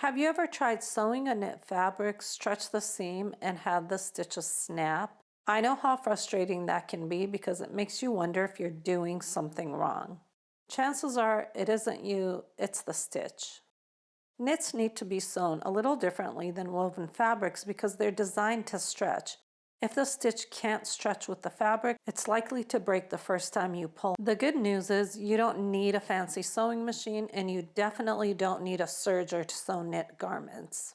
Have you ever tried sewing a knit fabric, stretch the seam, and had the stitches snap? I know how frustrating that can be because it makes you wonder if you're doing something wrong. Chances are it isn't you, it's the stitch. Knits need to be sewn a little differently than woven fabrics because they're designed to stretch. If the stitch can't stretch with the fabric, it's likely to break the first time you pull. The good news is you don't need a fancy sewing machine, and you definitely don't need a serger to sew knit garments.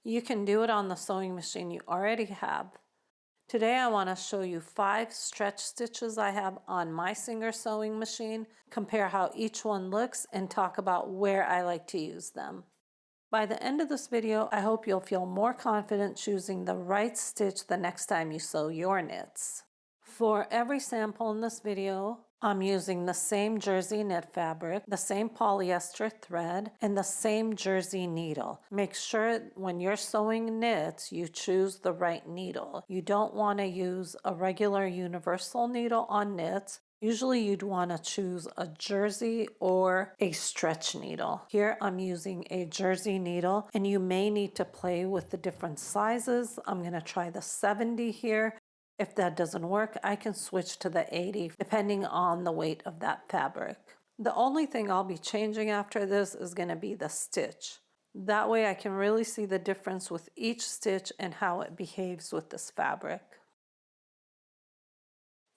You can do it on the sewing machine you already have. Today I want to show you 5 stretch stitches I have on my Singer sewing machine, compare how each one looks, and talk about where I like to use them. By the end of this video, I hope you'll feel more confident choosing the right stitch the next time you sew your knits. For every sample in this video, I'm using the same jersey knit fabric, the same polyester thread, and the same jersey needle. Make sure when you're sewing knits, you choose the right needle. You don't want to use a regular universal needle on knits. Usually you'd want to choose a jersey or a stretch needle. Here I'm using a jersey needle, and you may need to play with the different sizes. I'm going to try the 70 here. If that doesn't work, I can switch to the 80 depending on the weight of that fabric. The only thing I'll be changing after this is going to be the stitch. That way I can really see the difference with each stitch and how it behaves with this fabric.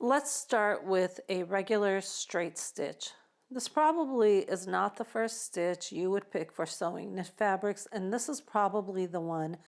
Let's start with a regular straight stitch. This probably is not the first stitch you would pick for sewing knit fabrics, and this is probably the one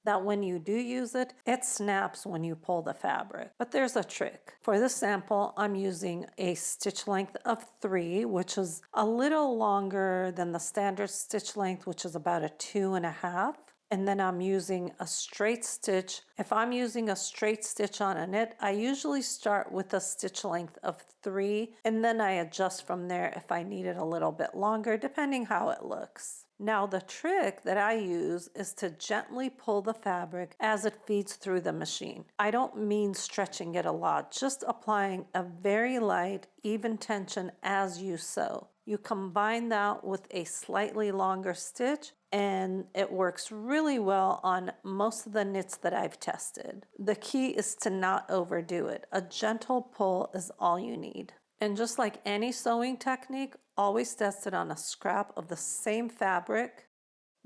that when you do use it, it snaps when you pull the fabric. But there's a trick. For this sample, I'm using a stitch length of 3, which is a little longer than the standard stitch length, which is about a 2.5. And then I'm using a straight stitch. If I'm using a straight stitch on a knit, I usually start with a stitch length of 3, and then I adjust from there if I need it a little bit longer, depending how it looks. Now the trick that I use is to gently pull the fabric as it feeds through the machine. I don't mean stretching it a lot, just applying a very light, even tension as you sew. You combine that with a slightly longer stitch, and it works really well on most of the knits that I've tested. The key is to not overdo it. A gentle pull is all you need. And just like any sewing technique, always test it on a scrap of the same fabric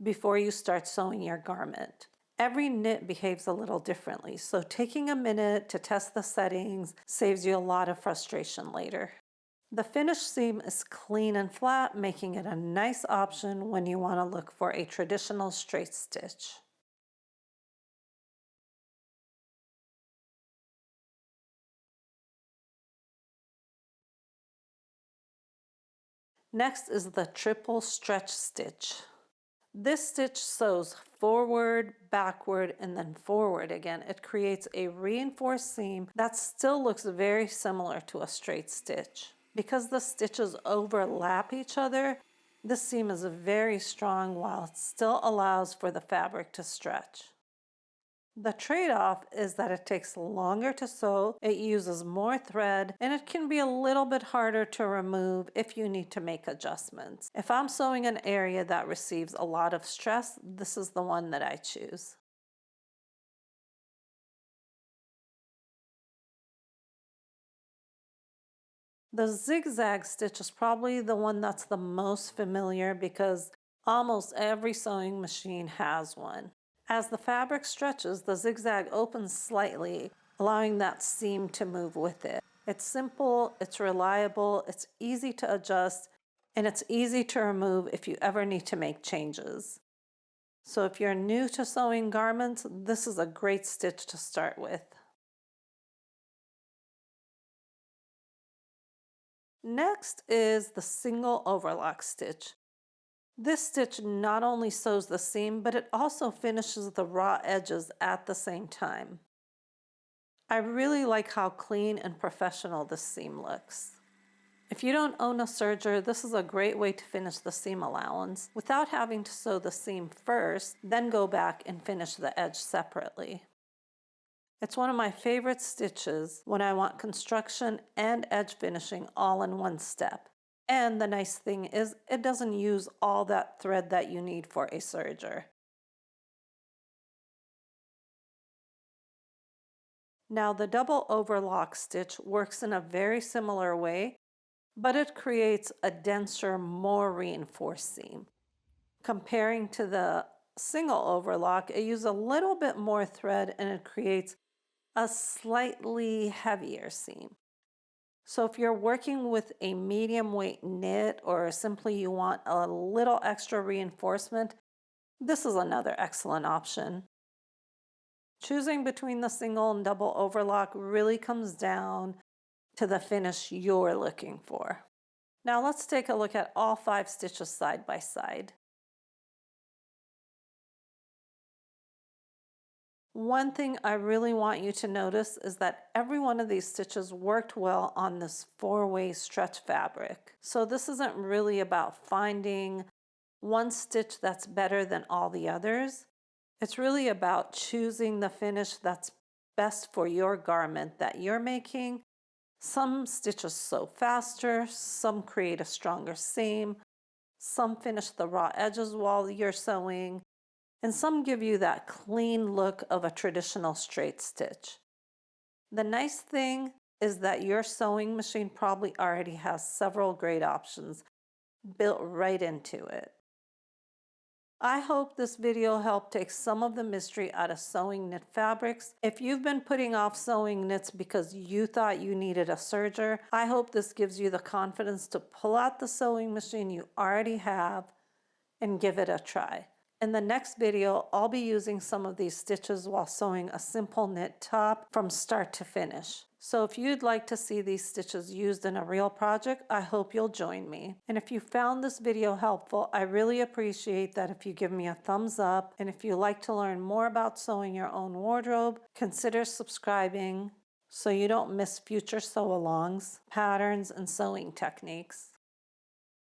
before you start sewing your garment. Every knit behaves a little differently, so taking a minute to test the settings saves you a lot of frustration later. The finished seam is clean and flat, making it a nice option when you want to look for a traditional straight stitch. Next is the triple stretch stitch. This stitch sews forward, backward, and then forward again. It creates a reinforced seam that still looks very similar to a straight stitch. Because the stitches overlap each other, this seam is very strong while it still allows for the fabric to stretch. The trade-off is that it takes longer to sew, it uses more thread, and it can be a little bit harder to remove if you need to make adjustments. If I'm sewing an area that receives a lot of stress, this is the one that I choose. The zigzag stitch is probably the one that's the most familiar because almost every sewing machine has one. As the fabric stretches, the zigzag opens slightly, allowing that seam to move with it. It's simple, it's reliable, it's easy to adjust, and it's easy to remove if you ever need to make changes. So if you're new to sewing garments, this is a great stitch to start with. Next is the single overlock stitch. This stitch not only sews the seam, but it also finishes the raw edges at the same time. I really like how clean and professional this seam looks. If you don't own a serger, this is a great way to finish the seam allowance without having to sew the seam first, then go back and finish the edge separately. It's one of my favorite stitches when I want construction and edge finishing all in one step. And the nice thing is it doesn't use all that thread that you need for a serger. Now the double overlock stitch works in a very similar way, but it creates a denser, more reinforced seam. Comparing to the single overlock, it uses a little bit more thread and it creates a slightly heavier seam. So if you're working with a medium weight knit or simply you want a little extra reinforcement, this is another excellent option. Choosing between the single and double overlock really comes down to the finish you're looking for. Now let's take a look at all 5 stitches side by side. One thing I really want you to notice is that every one of these stitches worked well on this 4-way stretch fabric. So this isn't really about finding one stitch that's better than all the others. It's really about choosing the finish that's best for your garment that you're making. Some stitches sew faster, some create a stronger seam, some finish the raw edges while you're sewing, and some give you that clean look of a traditional straight stitch. The nice thing is that your sewing machine probably already has several great options built right into it. I hope this video helped take some of the mystery out of sewing knit fabrics. If you've been putting off sewing knits because you thought you needed a serger, I hope this gives you the confidence to pull out the sewing machine you already have and give it a try. In the next video, I'll be using some of these stitches while sewing a simple knit top from start to finish. So if you'd like to see these stitches used in a real project, I hope you'll join me. And if you found this video helpful, I really appreciate that if you give me a thumbs up. And if you'd like to learn more about sewing your own wardrobe, consider subscribing so you don't miss future sew-alongs, patterns, and sewing techniques.